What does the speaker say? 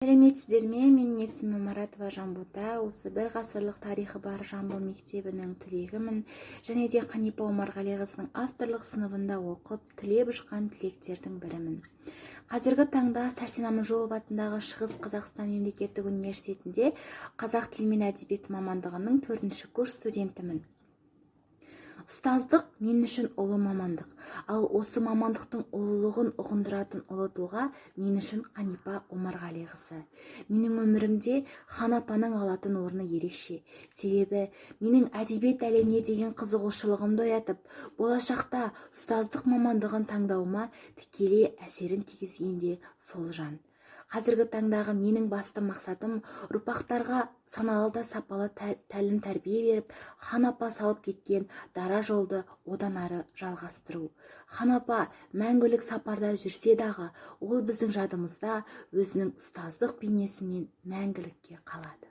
Сәлеметсіздер ме? Менің есімім Маратова Жанбота. Осы бір ғасырлық тарихы бар Жамбыл мектебінің түлегімін. Және де Қанипа Омарғалиқызының авторлық сыныбында оқып, түлеп ұшқан түлектердің бірімін. Қазіргі таңда Сәрсен Аманжолов атындағы Шығыс Қазақстан мемлекеттік университетінде қазақ тілі мен әдебиеті мамандығының 4-ші курс студентімін. Ұстаздық мен үшін ұлы мамандық, ал осы мамандықтың ұлылығын ұғындыратын ұлы тұлға мен үшін Қанипа Омарғалиқызы. Менің өмірімде хан апаның алатын орны ерекше. Себебі менің әдебиет әлеміне деген қызығушылығымды оятып, болашақта ұстаздық мамандығын таңдауыма тікелей әсерін тигізген де сол жан. Қазіргі таңдағы менің басты мақсатым ұрпақтарға саналы да сапалы тәлім тәрбие беріп, хан апа салып кеткен дара жолды одан ары жалғастыру. Хан апа мәңгілік сапарда жүрсе дағы, ол біздің жадымызда өзінің ұстаздық бейнесімен мәңгілікке қалады.